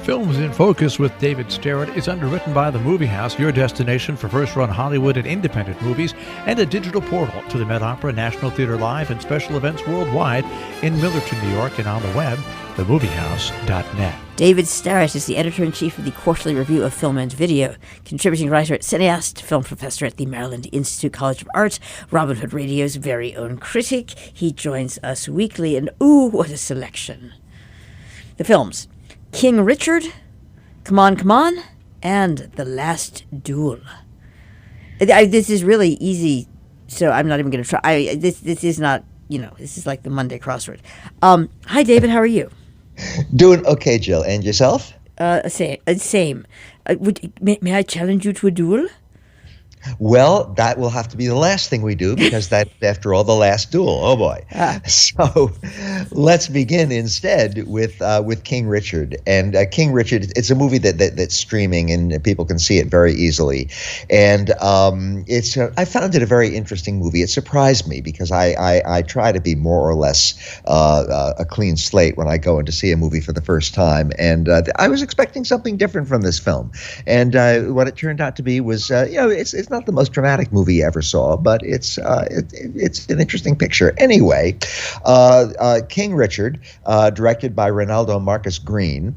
Films in Focus with David Sterritt is underwritten by The Movie House, your destination for first-run Hollywood and independent movies, and a digital portal to the Met Opera, National Theater Live, and special events worldwide in Millerton, New York, and on the web, themoviehouse.net. David Sterritt is the editor-in-chief of the Quarterly Review of Film and Video, contributing writer, cineast, film professor at the Maryland Institute College of Art, Robin Hood Radio's very own critic. He joins us weekly, and ooh, what a selection. The films: King Richard, Come On, and The Last Duel. This is really easy, so I'm not even going to try. This is not, this is like the Monday crossword. Hi, David. How are you? Doing okay, Jill. And yourself? Same. May I challenge you to a duel? Well, that will have to be the last thing we do, because that's, after all, the last duel. Oh, boy. So let's begin instead with King Richard. And King Richard, it's a movie that's streaming, and people can see it very easily. And I found it a very interesting movie. It surprised me, because I try to be more or less a clean slate when I go in to see a movie for the first time. And I was expecting something different from this film. And what it turned out to be was, it's not the most dramatic movie you ever saw, but it's an interesting picture. Anyway, King Richard, directed by Reynaldo Marcus Green,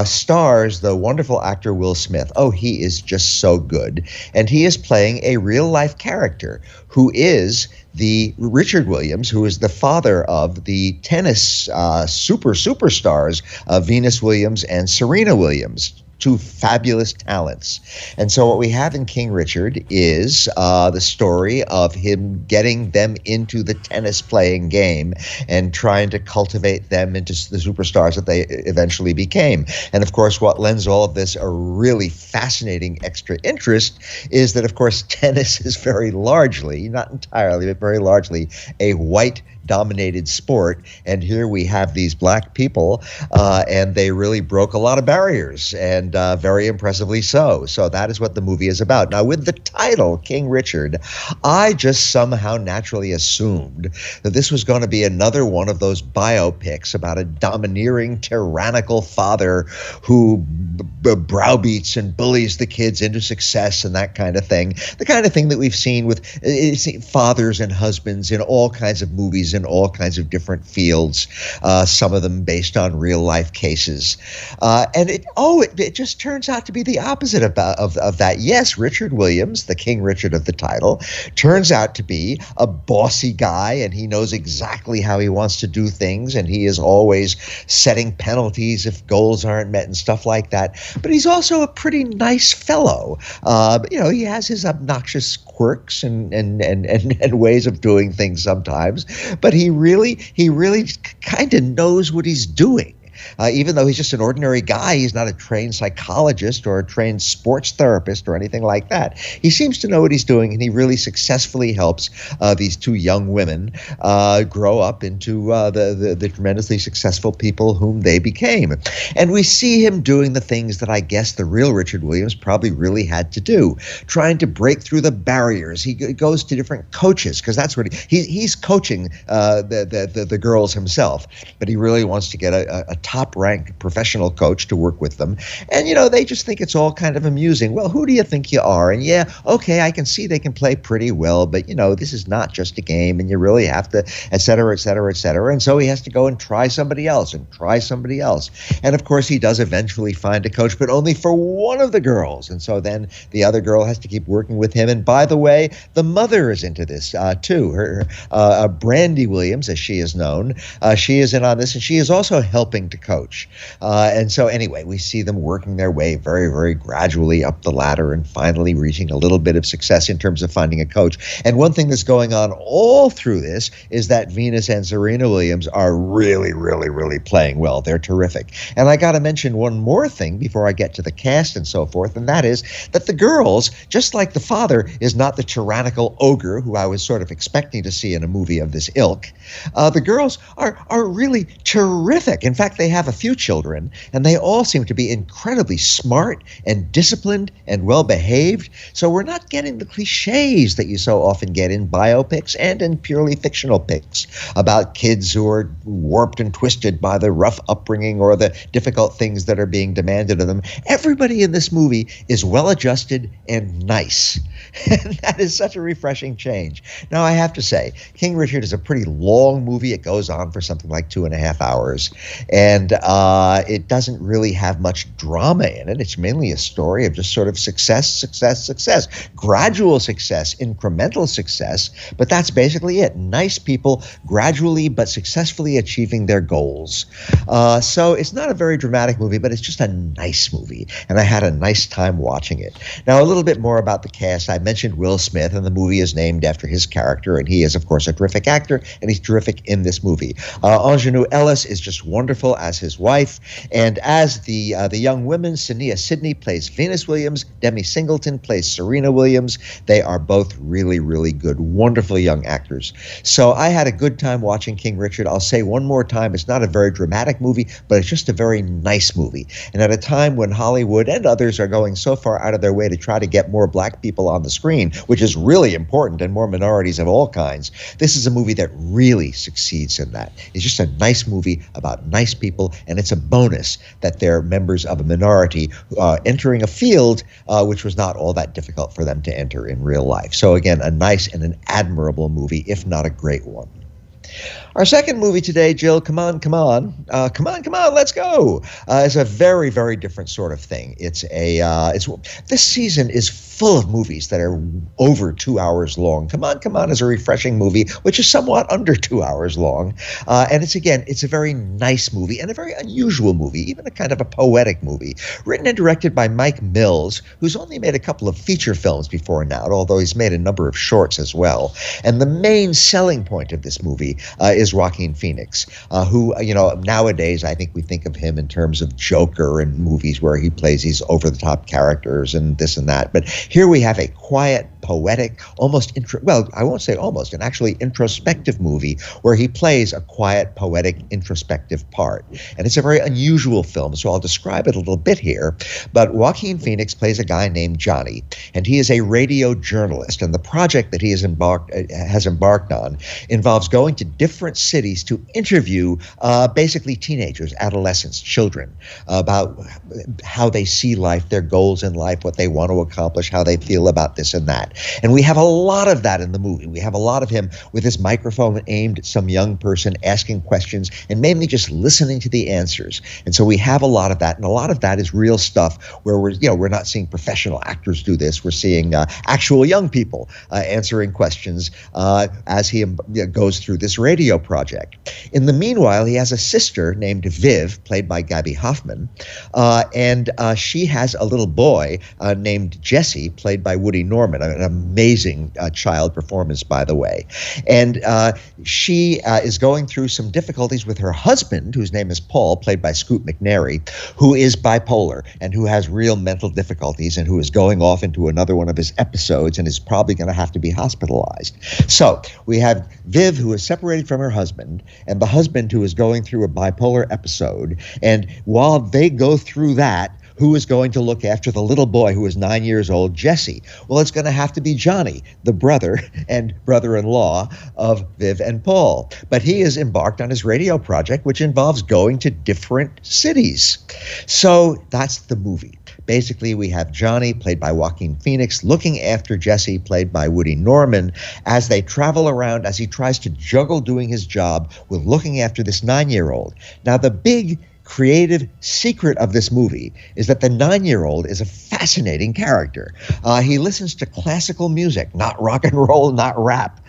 stars the wonderful actor Will Smith. Oh, he is just so good. And he is playing a real-life character who is the Richard Williams, who is the father of the tennis superstars, Venus Williams and Serena Williams. Two fabulous talents. And so what we have in King Richard is the story of him getting them into the tennis playing game and trying to cultivate them into the superstars that they eventually became. And of course, what lends all of this a really fascinating extra interest is that, of course, tennis is very largely, not entirely, but very largely, a white dominated sport. And here we have these black people, and they really broke a lot of barriers, and very impressively so. So that is what the movie is about. Now, with the title, King Richard, I just somehow naturally assumed that this was going to be another one of those biopics about a domineering, tyrannical father who browbeats and bullies the kids into success and that kind of thing. The kind of thing that we've seen with fathers and husbands in all kinds of movies in all kinds of different fields, some of them based on real life cases. And it just turns out to be the opposite of that. Yes, Richard Williams, the King Richard of the title, turns out to be a bossy guy, and he knows exactly how he wants to do things, and he is always setting penalties if goals aren't met and stuff like that. But he's also a pretty nice fellow. He has his obnoxious quirks and ways of doing things sometimes, but he really kind of knows what he's doing. Even though he's just an ordinary guy, he's not a trained psychologist or a trained sports therapist or anything like that. He seems to know what he's doing, and he really successfully helps these two young women grow up into the tremendously successful people whom they became. And we see him doing the things that I guess the real Richard Williams probably really had to do, trying to break through the barriers. He goes to different coaches, because that's what he's coaching the girls himself, but he really wants to get a top-ranked professional coach to work with them. And, they just think it's all kind of amusing. Well, who do you think you are? And yeah, okay, I can see they can play pretty well, but, this is not just a game, and you really have to, et cetera, et cetera, et cetera. And so he has to go and try somebody else. And, of course, he does eventually find a coach, but only for one of the girls. And so then the other girl has to keep working with him. And by the way, the mother is into this, too. Her Brandy Williams, as she is known, she is in on this, and she is also helping to coach. And so anyway, we see them working their way very, very gradually up the ladder and finally reaching a little bit of success in terms of finding a coach. And one thing that's going on all through this is that Venus and Serena Williams are really, really, really playing well. They're terrific. And I got to mention one more thing before I get to the cast and so forth, and that is that the girls, just like the father is not the tyrannical ogre who I was sort of expecting to see in a movie of this ilk, the girls are really terrific. In fact, they have a few children, and they all seem to be incredibly smart and disciplined and well-behaved. So we're not getting the cliches that you so often get in biopics and in purely fictional pics about kids who are warped and twisted by the rough upbringing or the difficult things that are being demanded of them. Everybody in this movie is well-adjusted and nice. And that is such a refreshing change. Now, I have to say, King Richard is a pretty long movie. It goes on for something like 2.5 hours. And it doesn't really have much drama in it. It's mainly a story of just sort of success, gradual success, incremental success. But that's basically it. Nice people gradually but successfully achieving their goals. So it's not a very dramatic movie, but it's just a nice movie. And I had a nice time watching it. Now, a little bit more about the cast. I mentioned Will Smith, and the movie is named after his character, and he is, of course, a terrific actor, and he's terrific in this movie. Ingenue Ellis is just wonderful as his wife, and as the young women, Sania Sidney plays Venus Williams, Demi Singleton plays Serena Williams. They are both really, really good, wonderful young actors. So I had a good time watching King Richard. I'll say one more time, it's not a very dramatic movie, but it's just a very nice movie. And at a time when Hollywood and others are going so far out of their way to try to get more black people on the screen, which is really important, and more minorities of all kinds, this is a movie that really succeeds in that. It's just a nice movie about nice people, and it's a bonus that they're members of a minority entering a field which was not all that difficult for them to enter in real life. So again, a nice and an admirable movie, if not a great one. Our second movie today, Jill, come on, let's go. It's a very, very different sort of thing. This season is full of movies that are over 2 hours long. Come on is a refreshing movie, which is somewhat under 2 hours long. And it's a very nice movie and a very unusual movie, even a kind of a poetic movie. Written and directed by Mike Mills, who's only made a couple of feature films before now, although he's made a number of shorts as well. And the main selling point of this movie is Joaquin Phoenix, who, nowadays I think we think of him in terms of Joker and movies where he plays these over-the-top characters and this and that. But here we have a quiet, poetic, an actually introspective movie where he plays a quiet, poetic, introspective part. And it's a very unusual film, so I'll describe it a little bit here. But Joaquin Phoenix plays a guy named Johnny, and he is a radio journalist. And the project that he has embarked on involves going to different cities to interview basically teenagers, adolescents, children, about how they see life, their goals in life, what they want to accomplish, how they feel about this and that. And we have a lot of that in the movie. We have a lot of him with his microphone aimed at some young person, asking questions and mainly just listening to the answers. And so we have a lot of that, and a lot of that is real stuff where we're not seeing professional actors do this. We're seeing actual young people answering questions as he goes through this radio project. In the meanwhile, he has a sister named Viv, played by Gabby Hoffman, and she has a little boy named Jesse, played by Woody Norman, an amazing child performance, by the way. And she is going through some difficulties with her husband, whose name is Paul, played by Scoot McNairy, who is bipolar and who has real mental difficulties and who is going off into another one of his episodes and is probably going to have to be hospitalized. So we have Viv, who is separated from her husband, and the husband who is going through a bipolar episode. And while they go through that, who is going to look after the little boy who is 9 years old, Jesse? Well, it's going to have to be Johnny, the brother and brother-in-law of Viv and Paul. But he is embarked on his radio project, which involves going to different cities. So that's the movie. Basically, we have Johnny, played by Joaquin Phoenix, looking after Jesse, played by Woody Norman, as they travel around, as he tries to juggle doing his job with looking after this 9-year-old. Now, the big creative secret of this movie is that the 9-year-old is a fascinating character. He listens to classical music, not rock and roll, not rap.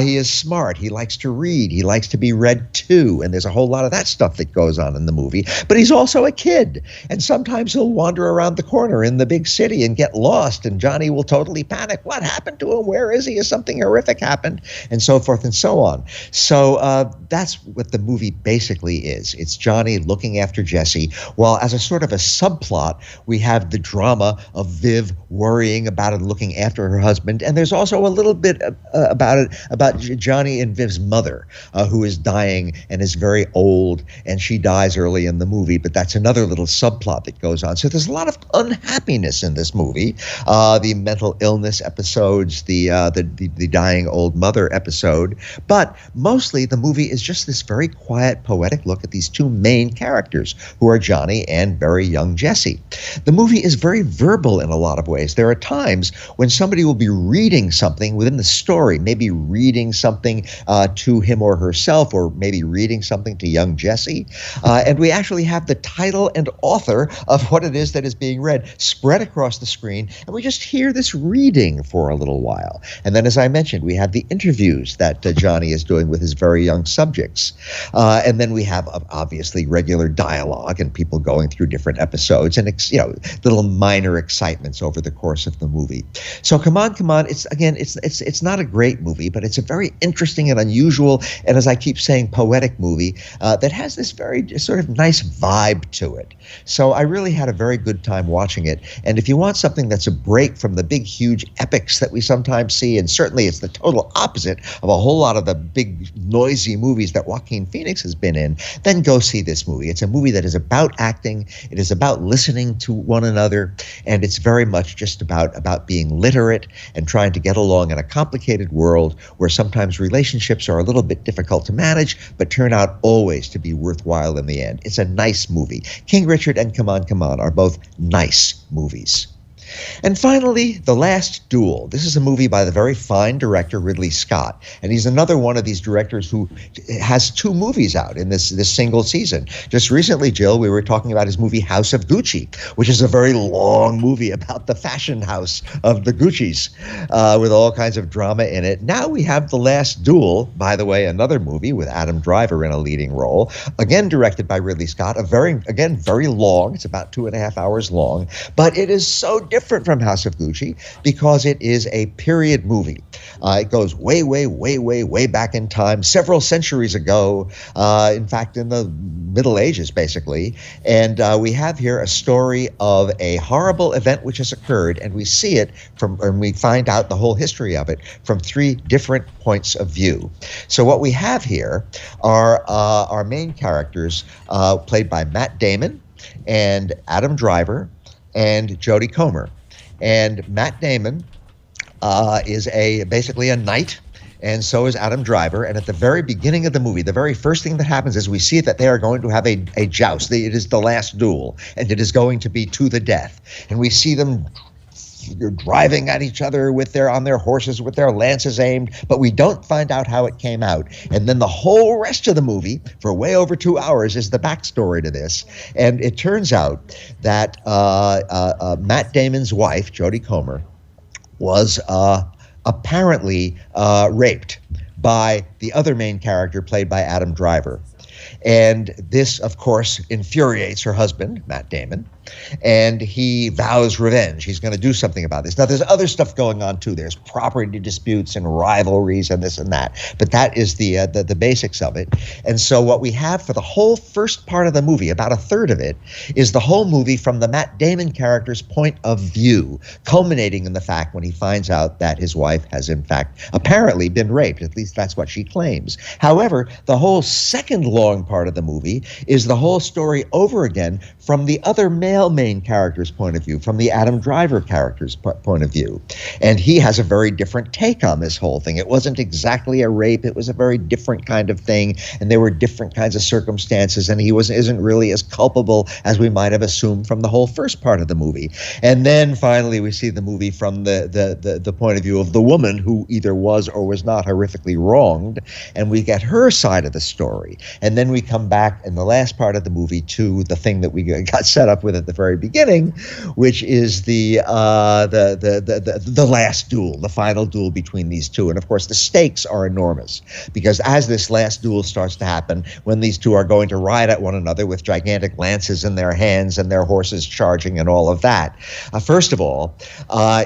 He is smart. He likes to read. He likes to be read to. And there's a whole lot of that stuff that goes on in the movie. But he's also a kid. And sometimes he'll wander around the corner in the big city and get lost. And Johnny will totally panic. What happened to him? Where is he? Has something horrific happened? And so forth and so on. So that's what the movie basically is. It's Johnny looking looking after Jesse, while as a sort of a subplot, we have the drama of Viv worrying about and looking after her husband. And there's also a little bit about Johnny and Viv's mother, who is dying and is very old, and she dies early in the movie, but that's another little subplot that goes on. So there's a lot of unhappiness in this movie. The mental illness episodes, the dying old mother episode, but mostly the movie is just this very quiet, poetic look at these two main characters, who are Johnny and very young Jesse. The movie is very verbal in a lot of ways. There are times when somebody will be reading something within the story, maybe reading something to him or herself, or maybe reading something to young Jesse, and we actually have the title and author of what it is that is being read spread across the screen, and we just hear this reading for a little while. And then, as I mentioned, we have the interviews that Johnny is doing with his very young subjects. And then we have, obviously, regular dialogue and people going through different episodes and, little minor excitements over the course of the movie. So Come On, Come On, it's not a great movie, but it's a very interesting and unusual, and as I keep saying, poetic movie that has this very sort of nice vibe to it. So I really had a very good time watching it. And if you want something that's a break from the big, huge epics that we sometimes see, and certainly it's the total opposite of a whole lot of the big, noisy movies that Joaquin Phoenix has been in, then go see this movie. It's a movie that is about acting. It is about listening to one another. And it's very much just about being literate and trying to get along in a complicated world where sometimes relationships are a little bit difficult to manage, but turn out always to be worthwhile in the end. It's a nice movie. King Richard and Come On, Come On are both nice movies. And finally, The Last Duel. This is a movie by the very fine director Ridley Scott. And he's another one of these directors who has two movies out in this single season. Just recently, Jill, we were talking about his movie House of Gucci, which is a very long movie about the fashion house of the Guccis, with all kinds of drama in it. Now we have The Last Duel, by the way, another movie with Adam Driver in a leading role, again directed by Ridley Scott, very long. It's about 2.5 hours long, but it is so different from House of Gucci because it is a period movie. It goes way, way, way, way, way back in time, several centuries ago, in fact, in the Middle Ages, basically. And we have here a story of a horrible event which has occurred, and we see it and we find out the whole history of it from three different points of view. So what we have here are our main characters, played by Matt Damon and Adam Driver and Jodie Comer. And Matt Damon is basically a knight, and so is Adam Driver. And at the very beginning of the movie, the very first thing that happens is we see that they are going to have a joust. It is the last duel, and it is going to be to the death. And we see them driving at each other on their horses with their lances aimed, but we don't find out how it came out. And then the whole rest of the movie, for way over 2 hours, is the backstory to this. And it turns out that Matt Damon's wife, Jodie Comer, was apparently raped by the other main character played by Adam Driver. And this, of course, infuriates her husband, Matt Damon, and he vows revenge. He's going to do something about this. Now, there's other stuff going on, too. There's property disputes and rivalries and this and that, but that is the basics of it. And so what we have for the whole first part of the movie, about a third of it, is the whole movie from the Matt Damon character's point of view, culminating in the fact when he finds out that his wife has, in fact, apparently been raped. At least that's what she claims. However, the whole second long part of the movie is the whole story over again from the other male main character's point of view, from the Adam Driver character's point of view. And he has a very different take on this whole thing. It wasn't exactly a rape. It was a very different kind of thing, and there were different kinds of circumstances, and he isn't really as culpable as we might have assumed from the whole first part of the movie. And then finally we see the movie from the point of view of the woman who either was or was not horrifically wronged, and we get her side of the story. And then we come back in the last part of the movie to the thing that we got set up with at the very beginning, which is the last duel, the final duel between these two. And of course, the stakes are enormous because as this last duel starts to happen, when these two are going to ride at one another with gigantic lances in their hands and their horses charging and all of that. First of all,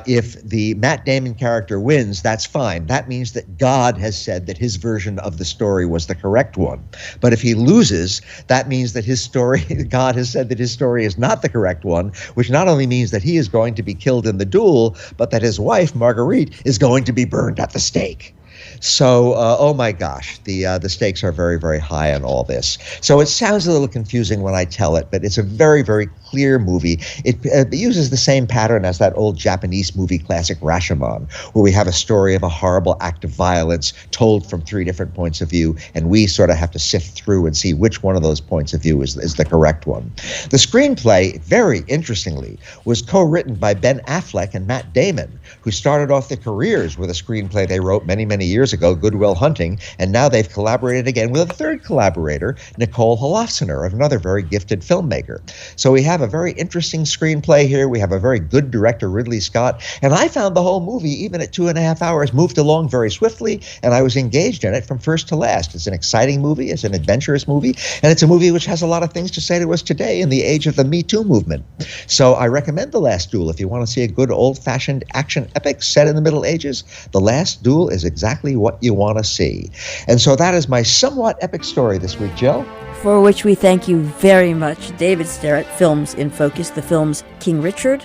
if the Matt Damon character wins, that's fine. That means that God has said that his version of the story was the correct one. But if he loses, that means that his story, God has said that his story is not the correct one, which not only means that he is going to be killed in the duel, but that his wife, Marguerite, is going to be burned at the stake. So, oh my gosh, the stakes are very, very high on all this. So it sounds a little confusing when I tell it, but it's a very, very clear movie. It uses the same pattern as that old Japanese movie classic Rashomon, where we have a story of a horrible act of violence told from 3 different points of view, and we sort of have to sift through and see which one of those points of view is the correct one. The screenplay, very interestingly, was co-written by Ben Affleck and Matt Damon, who started off their careers with a screenplay they wrote many, many years ago, Good Will Hunting, and now they've collaborated again with a third collaborator, Nicole Holofcener, another very gifted filmmaker. So we have a very interesting screenplay here. We have a very good director, Ridley Scott, and I found the whole movie, even at 2.5 hours, moved along very swiftly, and I was engaged in it from first to last. It's an exciting movie, it's an adventurous movie, and it's a movie which has a lot of things to say to us today in the age of the Me Too movement. So I recommend The Last Duel if you want to see a good old-fashioned action epic set in the Middle Ages. The Last Duel is exactly what you want to see. And so that is my somewhat epic story this week, Jill. For which we thank you very much, David Sterritt. Films in Focus, the films King Richard,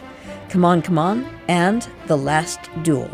Come On, Come On, and The Last Duel.